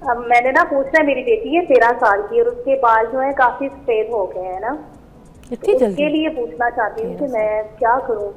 अब मैंने ना पूछना है, मेरी बेटी है 13 साल की और उसके बाल जो है काफी सफेद हो गए हैं ना, इतनी तो जल्दी? उसके लिए पूछना चाहती हूँ कि 13 साल? मैं क्या करूँ।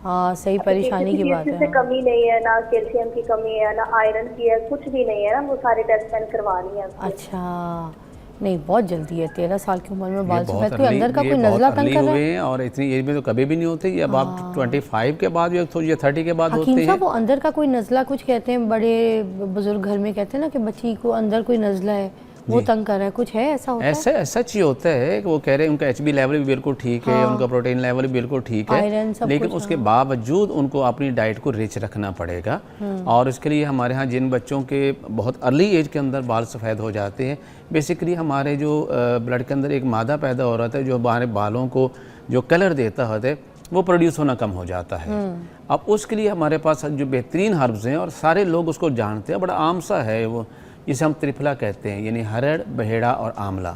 हाँ, सही क्योंकि परेशानी किसी की चीज बात की है। से हाँ। कमी नहीं है, ना कैल्शियम की कमी है, ना आयरन की है, कुछ भी नहीं है ना, वो सारे टेस्ट मैंने करवा लिए हैं उसके। अच्छा, नहीं बहुत जल्दी है, 13 साल की उम्र में ये बाल बहुत सफ़ेद। कोई अर्ली, अंदर का ये कोई बहुत नज़ला तंग अर्ली कर रहा हुए है? हैं और इतनी एज में तो कभी भी नहीं होते। ये अब आप हाँ। 25 के बाद या तो ये 30 के बाद हकीम होते साहब, हैं। वो अंदर का कोई नज़ला, कुछ कहते हैं बड़े बुजुर्ग घर में कहते हैं ना कि बच्ची को अंदर कोई नज़ला है, वो जी, तंग कर रहा है, कुछ है ऐसा होता है? ऐसा सच ही होता है कि वो कह रहे हैं उनका एचबी लेवल भी बिल्कुल ठीक है, उनका हाँ, प्रोटीन लेवल भी बिल्कुल ठीक है, आयरन सब लेकिन कुछ। उसके हाँ। बावजूद उनको अपनी डाइट को रिच रखना पड़ेगा। और इसके लिए हमारे यहाँ जिन बच्चों के बहुत अर्ली एज के अंदर बाल सफ़ेद हो जाते हैं, बेसिकली हमारे जो ब्लड के अंदर एक मादा पैदा हो रहा था जो हमारे बालों को जो कलर देता है वो प्रोड्यूस होना कम हो जाता है। अब उसके लिए हमारे पास जो बेहतरीन हर्ब्स हैं और सारे लोग उसको जानते हैं, बड़ा आम सा है वो, जिसे हम त्रिफला कहते हैं, यानी हरड़, बहेड़ा और आंवला।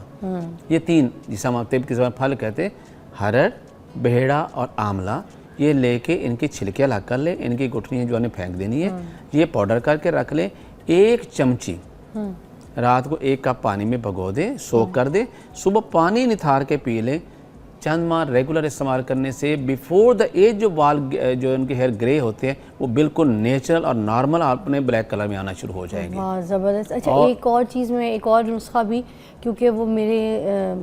ये तीन, जिसे हम तिब के फल कहते हैं, हरड़, बहेड़ा और आंवला, ये लेके इनकी छिलके अलग कर लें, इनकी गुठलियाँ जो है फेंक देनी है, ये पाउडर करके रख लें। 1 चमची रात को 1 कप पानी में भिगो दें, सोख कर दें, सुबह पानी निथार के पी लें। चंद माह रेगुलर इस्तेमाल करने से बिफोर द एज जो बाल जो उनके हेयर ग्रे होते हैं वो बिल्कुल नेचुरल और नॉर्मल अपने ब्लैक कलर में आना शुरू हो जाएंगे। वाह, ज़बरदस्त। अच्छा, और एक और चीज़ में, एक और नुस्खा भी, क्योंकि वो मेरे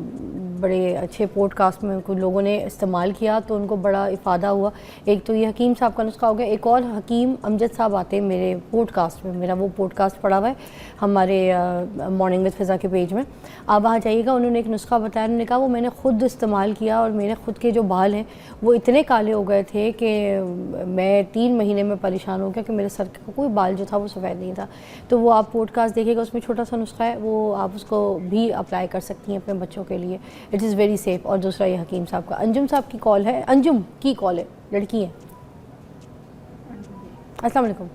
बड़े अच्छे पॉडकास्ट में कुछ लोगों ने इस्तेमाल किया तो उनको बड़ा इफ़ादा हुआ। एक तो ये हकीम साहब का नुस्खा हो गया, एक और हकीम अमजद साहब आते हैं मेरे पॉडकास्ट में, मेरा वो पॉडकास्ट पड़ा हुआ है हमारे मॉर्निंग विद फ़िज़ा के पेज में, आप वहाँ जाइएगा। उन्होंने एक नुस्खा बताया, उन्होंने कहा वो मैंने ख़ुद इस्तेमाल किया और मेरे ख़ुद के जो बाल हैं वो इतने काले हो गए थे कि मैं 3 महीने में परेशान हो गया कि मेरे सर का कोई बाल जो था वो सफ़ेद नहीं था। तो वो आप पॉडकास्ट देखिएगा, उसमें छोटा सा नुस्खा है, वो आप उसको भी अप्लाई कर सकती हैं अपने बच्चों के लिए। It is very safe. और दूसरा ये हकीम साहब का, अंजुम साहब की कॉल है, अंजुम की कॉल है, लड़की है। अस्सलाम वालेकुम।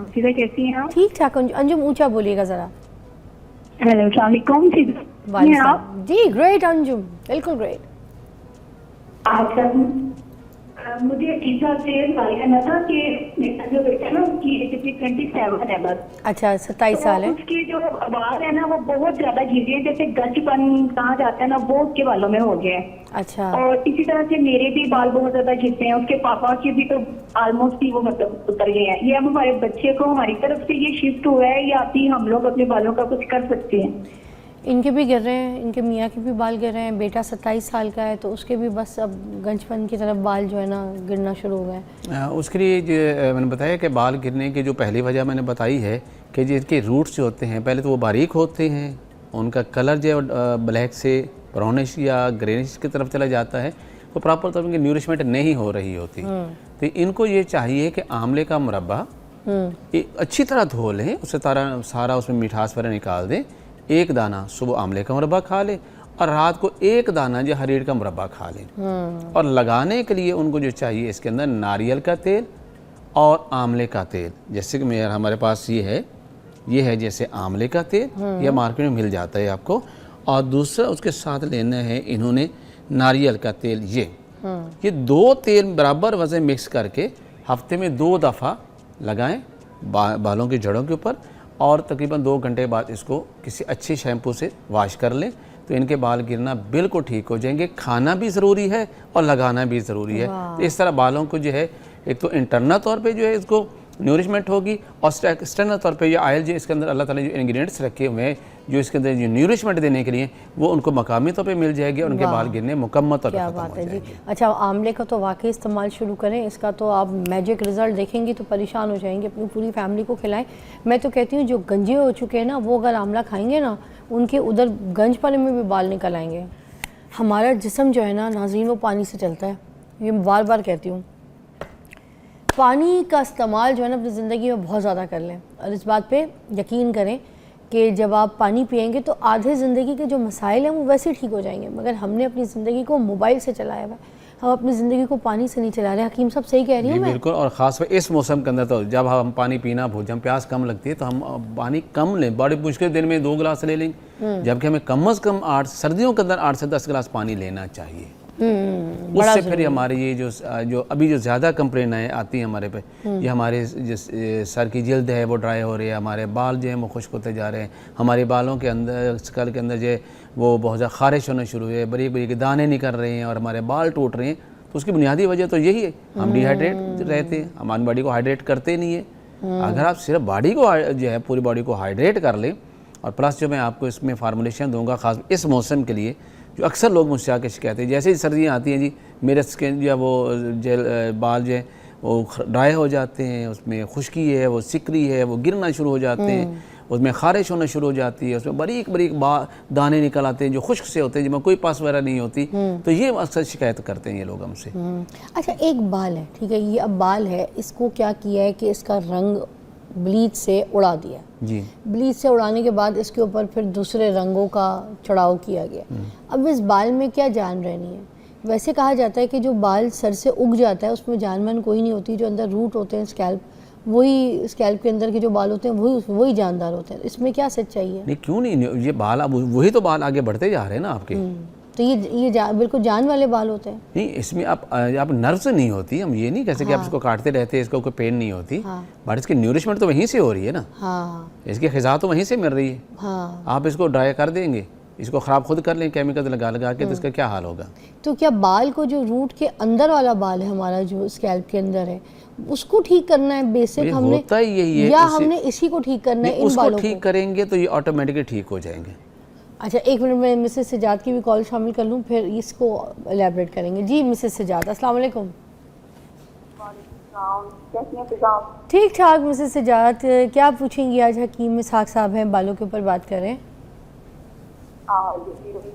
सीधा कैसी हैं आप? ठीक ठाक अंजुम, ऊंचा बोलिएगा ज़रा। हेलो, अस्सलाम वालेकुम। वालेकुम आप? सलाम। जी ग्रेट अंजुम, बिल्कुल ग्रेट। अच्छा, मुझे ऐसा से सवाल करना था कि मेरा जो बेटा है ना उसकी एज 27 है बस। अच्छा, 27 साल है। उसके जो बाल है ना वो बहुत ज्यादा गिरे हैं, जैसे गंजपन कहा जाता है ना वो उसके बालों में हो गया है। अच्छा। और इसी तरह से मेरे भी बाल बहुत ज्यादा गिरते हैं, उसके पापा के भी तो ऑलमोस्ट ही वो मतलब उतर गए हैं। ये अब हमारे बच्चे को हमारी तरफ से ये शिफ्ट हुआ है या अभी हम लोग अपने बालों का कुछ कर सकते हैं? इनके भी गिर रहे हैं, इनके मियाँ के भी बाल गिर रहे हैं। बेटा 27 साल का है तो उसके भी बस अब गंजपन की तरफ बाल जो है ना गिरना शुरू हो गए। उसके लिए जो मैंने बताया कि बाल गिरने की जो पहली वजह मैंने बताई है कि जिसके रूट्स जो होते हैं पहले तो वो बारीक होते हैं, उनका कलर जो ब्लैक से ब्राउनिश या ग्रेनिश की तरफ चला जाता है, तो प्रॉपर तौर पर न्यूरिशमेंट नहीं हो रही होती। तो इनको ये चाहिए कि आंवले का मुरब्बा अच्छी तरह धो लें, उससे सारा उसमें मिठास वगैरह निकाल दें। 1 दाना सुबह आंवले का मुरब्बा खा लें और रात को 1 दाना जो हरीर का मुरब्बा खा लें। और लगाने के लिए उनको जो चाहिए इसके अंदर नारियल का तेल और आंवले का तेल। जैसे कि हमारे पास ये है जैसे आंवले का तेल, यह मार्केट में मिल जाता है आपको। और दूसरा उसके साथ लेना है इन्होंने नारियल का तेल। ये 2 तेल बराबर वजन मिक्स करके हफ्ते में 2 दफ़ा लगाएं बालों की जड़ों के ऊपर, और तकरीबन 2 घंटे बाद इसको किसी अच्छे शैम्पू से वॉश कर लें तो इनके बाल गिरना बिल्कुल ठीक हो जाएंगे। खाना भी ज़रूरी है और लगाना भी ज़रूरी है। तो इस तरह बालों को जो है एक तो इंटरनल तौर पे जो है इसको न्यूरिशमेंट होगी, और एक्सटर्नल तौर पे ये ऑयल जो इसके अंदर अल्लाह ताला जो इंग्रेडिएंट्स रखे हुए हैं जो इसके अंदर जो न्यूरिशमेंट देने के लिए वो उनको मकामी तौर पे मिल जाएगी और उनके बाल गिरने मुकम्मल तौर पर क्या बात है जी। अच्छा, आंवले का तो वाकई इस्तेमाल शुरू करें, इसका तो आप मैजिक रिजल्ट देखेंगी तो परेशान हो जाएंगे, अपनी पूरी फैमिली को खिलाएं। मैं तो कहती हूँ जो गंजे हो चुके हैं ना वो अगर आंवला खाएंगे ना उनके उधर गंजपने में भी बाल निकल आएंगे। हमारा जिस्म जो है ना नाज़रीन वो पानी से चलता है, ये बार बार कहती हूँ। पानी का इस्तेमाल जो है ना अपनी ज़िंदगी में बहुत ज़्यादा कर लें, और इस बात पे यकीन करें कि जब आप पानी पिएंगे तो आधे ज़िंदगी के जो मसाइल हैं वो वैसे ही ठीक हो जाएंगे। मगर हमने अपनी ज़िंदगी को मोबाइल से चलाया हुआ है, हम अपनी ज़िंदगी को पानी से नहीं चला रहे। हकीम साहब सही कह रही हूँ मैं? बिल्कुल। और ख़ास इस मौसम के अंदर तो जब हम पानी पीना भूल जाए, प्यास कम लगती है तो हम पानी कम लें। बड़े मुश्किल दिन में 2 गिलास ले लेंगे, जबकि हमें कम से कम 8 सर्दियों के अंदर 8 से 10 गिलास पानी लेना चाहिए। उससे फिर हमारे ये जो अभी जो ज़्यादा कंप्लेन आती हैं हमारे पे, ये हमारे सर की जल्द है वो ड्राई हो रही है, हमारे बाल जो हैं वो खुश्क होते जा रहे हैं, हमारे बालों के अंदर स्कल के अंदर जो है वो बहुत ज़्यादा खारिश होना शुरू हुई है, बारीक बारीक दाने निकल रहे हैं और हमारे बाल टूट रहे हैं। तो उसकी बुनियादी वजह तो यही है, हम डिहाइड्रेट रहते हैं, हमारी बॉडी को हाइड्रेट करते नहीं है। अगर आप सिर्फ बॉडी को जो है पूरी बॉडी को हाइड्रेट कर लें, और प्लस जो मैं आपको इसमें फार्मूलेशन दूंगा ख़ास इस मौसम के लिए, जो अक्सर लोग मुझसे आके शिकायत है, जैसे ही सर्दियाँ आती हैं जी मेरे स्किन जो है वो बाल जो है वो ड्राई हो जाते हैं, उसमें खुश्की है, वो सिकरी है, वो गिरना शुरू हो जाते हैं, उसमें खारिश होना शुरू हो जाती है, उसमें बारीक बारीक दाने निकल आते हैं जो खुश्क से होते हैं, जिसमें कोई पस वगैरह नहीं होती। तो ये अक्सर शिकायत करते हैं ये लोग हमसे। अच्छा, एक बाल है, ठीक है, ये अब बाल है, इसको क्या किया है कि इसका रंग ब्लीच से उड़ा दिया जी। ब्लीच से उड़ाने के बाद इसके ऊपर फिर दूसरे रंगों का चढ़ाव किया गया। अब इस बाल में क्या जान रहनी है? वैसे कहा जाता है कि जो बाल सर से उग जाता है उसमें जान मान कोई नहीं होती, जो अंदर रूट होते हैं स्कैल्प, वही स्कैल्प के अंदर के जो बाल होते हैं वही जानदार होते हैं। इसमें क्या सच्चाई है? नहीं, क्यों नहीं, ये बाल अब वही तो बाल आगे बढ़ते जा रहे हैं ना आपके। तो ये बिल्कुल जान वाले बाल होते हैं। नहीं, इसमें आप नर्व्स नहीं होती, हम ये नहीं कह सकते आप इसको काटते रहते हैं इसको कोई पेन नहीं होती, बट इसकी न्यूरिशमेंट तो वहीं से हो रही है ना। इसकी ग़िज़ा तो वहीं से मिल रही है। आप इसको ड्राई कर देंगे, इसको ख़राब खुद कर लें केमिकल लगा के, तो इसका क्या हाल होगा? तो क्या बाल को जो रूट के अंदर वाला बाल है हमारा जो स्कैल्प के अंदर है उसको ठीक करना है बेसिक हमने, होता ही यही है, या हमने इसी को ठीक करना है? इन बालों को ठीक करेंगे तो ये ऑटोमेटिकली ठीक हो जाएंगे। अच्छा, एक मिनट में मिसेस सजाद की भी कॉल शामिल कर लूँ, फिर इसको एलैबोरेट करेंगे। जी मिसेस सजाद, अस्सलाम वालेकुम। ठीक ठाक मिसेस सजाद, क्या पूछेंगी आज? हकीम इसहाक साहब हैं, बालों के ऊपर बात करें।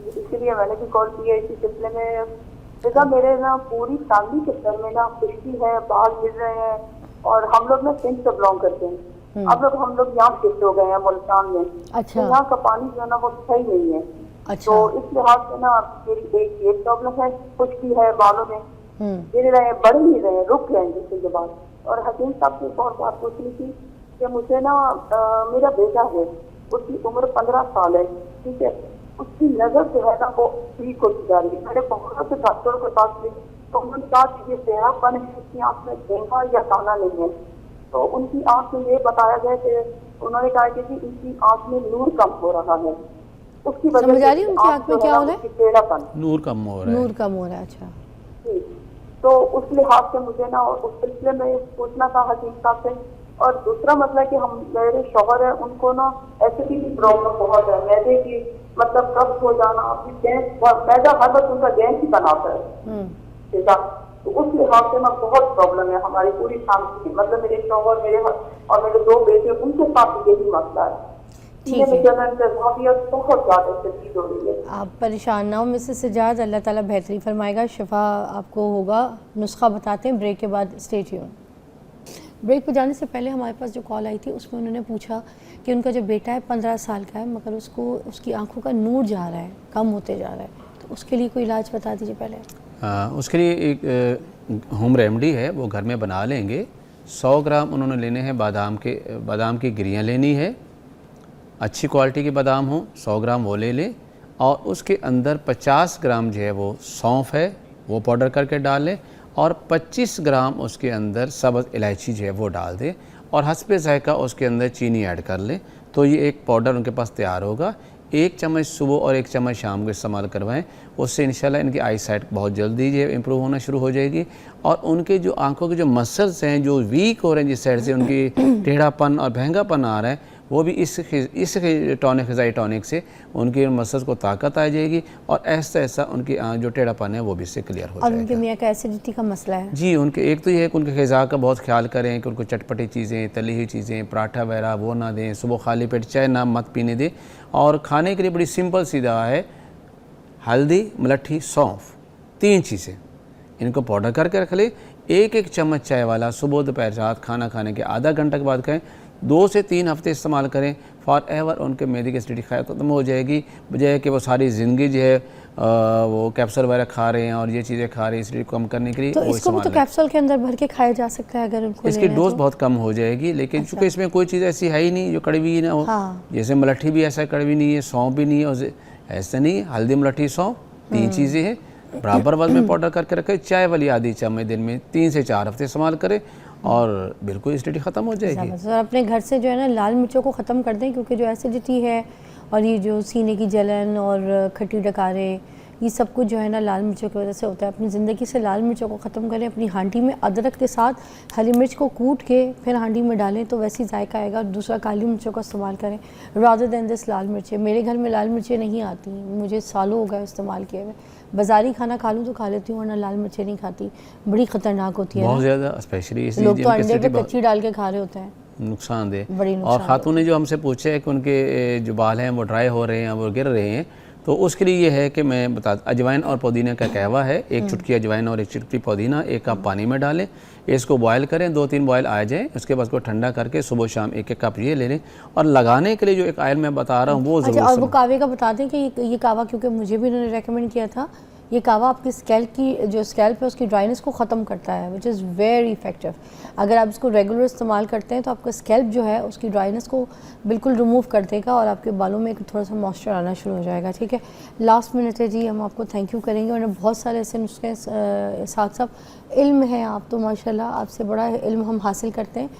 इसलिए मैंने भी कॉल किया इसी सिलसिले में। देखा, मेरे ना पूरी फैमिली के सर में ना खुश्की है, बाल गिर रहे हैं, और हम लोग ना सिंध से बिलोंग करते हैं। अब हम लोग यहाँ शिफ्ट हो गए हैं मुल्तान में। अच्छा। तो यहाँ का पानी जो है ना वो सही नहीं है। अच्छा। तो इस लिहाज से ना मेरी एक ये प्रॉब्लम है, खुश्की है, बालों में गिर रहे हैं, बढ़ नहीं रहे हैं, रुक गए हैं जिससे के बाद। और हकीम साहब से एक और बात पूछनी थी कि मुझे ना मेरा बेटा है, उसकी उम्र 15 साल है, ठीक है, उसकी नजर जो है ना वो ठीक होती जा रही है। मैंने बहुत से डॉक्टरों के पास गई तो उन्होंने कहा कि ये टेढ़ापन है, उसकी आँख में धोखा या काना नहीं है। तो उनकी आँख में ये बताया गया कि उन्होंने कहा कि इनकी आँख में नूर कम हो रहा है, उसकी वजह से उनकी आँख में क्या हो रहा है? टेढ़ापन, नूर कम हो रहा है। नूर कम हो रहा है। अच्छा, तो उस लिहाज से मुझे ना उस सिलसिले में पूछना था हकीम साहब से। और दूसरा मसला कि हम मेरे शौहर है, उनको ना एसिडिटी की प्रॉब्लम बहुत है, मैदे की मतलब कब्ज हो जाना, गैस, मैदा हर वक्त उनका गैस ही बनाता है, ठीक है। तो उस लिहाज से ना बहुत प्रॉब्लम है हमारी पूरी फैमिली की, मतलब मेरे शौहर, मेरे और मेरे 2 बेटे, उनके साथ यही मसला है। बहुत ज़्यादा शदीद हो रही है। आप परेशान ना हो मिसेस सजाद, अल्लाह ताला बेहतरी फरमाएगा, शिफा आपको होगा। नुस्खा बताते हैं ब्रेक के बाद, स्टे ट्यून। ब्रेक पर जाने से पहले हमारे पास जो कॉल आई थी उसमें उन्होंने पूछा कि उनका जो बेटा है 15 साल का है, मगर उसकी आंखों का नूर जा रहा है, कम होते जा रहा है, तो उसके लिए कोई इलाज बता दीजिए पहले। उसके लिए एक होम रेमेडी है, वो घर में बना लेंगे। 100 ग्राम उन्होंने लेने हैं बादाम की गिरियाँ लेनी है, अच्छी क्वालिटी के बादाम हो, 100 ग्राम वो ले लें, और उसके अंदर 50 ग्राम जो है वो सौंफ है वो पाउडर करके डाल लें, और 25 ग्राम उसके अंदर सब्ज़ इलायची जो है वो डाल दें, और हस्बे ज़ायक़ा उसके अंदर चीनी ऐड कर लें। तो ये एक पाउडर उनके पास तैयार होगा। 1 चम्मच सुबह और 1 चम्मच शाम को इस्तेमाल करवाएं, उससे इंशाल्लाह इनकी आई साइट बहुत जल्दी जो है इम्प्रूव होना शुरू हो जाएगी। और उनके जो आंखों के जो मसल्स हैं जो वीक हो रहे हैं, जिस साइड से उनकी टेढ़ापन और भहंगापन आ रहा है, वो भी इस ग़िज़ाई टॉनिक से उनके मसल्स को ताकत आ जाएगी, और ऐसा ऐसा उनकी जो टेढ़ापन है वो भी इससे क्लियर हो जाएगा। और उनके मियाँ का एसिडिटी का मसला है जी, उनके एक तो ये है कि उनके ग़िज़ा का बहुत ख्याल करें कि उनको चटपटी चीज़ें, तली हुई चीज़ें, पराठा वगैरह वो ना दें, सुबह खाली पेट चाय ना मत पीने दें। और खाने के लिए बड़ी सिंपल सी दवा है, हल्दी, मलट्ठी, सौंफ, 3 चीज़ें, इनको पाउडर करके रख ले। 1-1 चम्मच चाय वाला सुबह दोपहर रात खाना खाने के आधा घंटा के बाद खाएं, 2 से 3 हफ्ते इस्तेमाल करें, फॉर एवर उनके मैदे की एसिडिटी ख़त्म हो जाएगी। बजाय कि वो सारी ज़िंदगी जो है वो कैप्सूल वगैरह खा रहे हैं और ये चीज़ें खा रहे हैं एसिडिटी कम करने के लिए। तो इसको भी तो कैप्सूल के अंदर भर के खाया जा सकता है अगर उनको इसकी डोज बहुत कम हो जाएगी, लेकिन चूँकि इसमें कोई चीज़ ऐसी है ही नहीं जो कड़वी ना हो। जैसे मलट्ठी भी ऐसा कड़वी नहीं है, सौंफ भी नहीं है, ऐसा नहीं है, हल्दी, मलट्ठी, सौंफ 3 चीज़ें हैं। बराबर वजन में पाउडर करके रखें। चाय वाली आधी चम्मच दिन में 3 से 4 हफ्ते इस्तेमाल करें और बिल्कुल एसिडिटी ख़त्म हो जाएगी। सर अपने घर से जो है ना लाल मिर्चों को ख़त्म कर दें, क्योंकि जो एसिडिटी है और ये जो सीने की जलन और खट्टी डकारे, ये सब कुछ जो है ना लाल मिर्चों की वजह से होता है। अपनी ज़िंदगी से लाल मिर्चों को ख़त्म करें। अपनी हांडी में अदरक के साथ हरी मिर्च को कूट के फिर हांडी में डालें तो वैसी जायका आएगा। दूसरा काली मिर्चों का इस्तेमाल करें रादर दैन दिस लाल मिर्चें। मेरे घर में लाल मिर्चें नहीं आती, मुझे सालों हो गए इस्तेमाल किए हुए। बाज़ारी खाना खा लूँ तो खा लेती हूँ, वरना लाल मिर्चें नहीं खाती, बड़ी ख़तरनाक होती है बहुत ज़्यादा, स्पेशली लोग तो अंडे पे कच्ची डाल के खा रहे होते हैं, नुकसानदेह। और ख़ातून ने जो हमसे पूछा है कि उनके जो बाल हैं वो ड्राई हो रहे हैं, वो गिर रहे हैं, तो उसके लिए ये है कि मैं बता, अजवाइन और पुदीना का कहवा है, 1 चुटकी अजवाइन और 1 चुटकी पुदीना 1 कप पानी में डालें, इसको बॉयल करें, 2-3 बॉयल आ जाए, उसके बाद उसको ठंडा करके सुबह शाम 1-1 कप ये ले लें। और लगाने के लिए जो एक ऑयल मैं बता रहा हूँ वो ज़रूर। अच्छा, और वो कावे का बता दें कि ये कावा, क्योंकि मुझे भी उन्होंने रेकमेंड किया था, ये कावा आपकी स्कैल्प की जो स्कैल्प है उसकी ड्राइनेस को ख़त्म करता है, विच इज़ वेरी इफेक्टिव। अगर आप इसको रेगुलर इस्तेमाल करते हैं तो आपका स्कैल्प जो है उसकी ड्राइनेस को बिल्कुल रिमूव कर देगा और आपके बालों में एक थोड़ा सा मॉइस्चर आना शुरू हो जाएगा। ठीक है, लास्ट मिनट है जी, हम आपको थैंक यू करेंगे। और बहुत सारे ऐसे नुस्खे साथ साथ इल्म है, आप तो माशाल्लाह आपसे बड़ा इल्म हम हासिल करते हैं।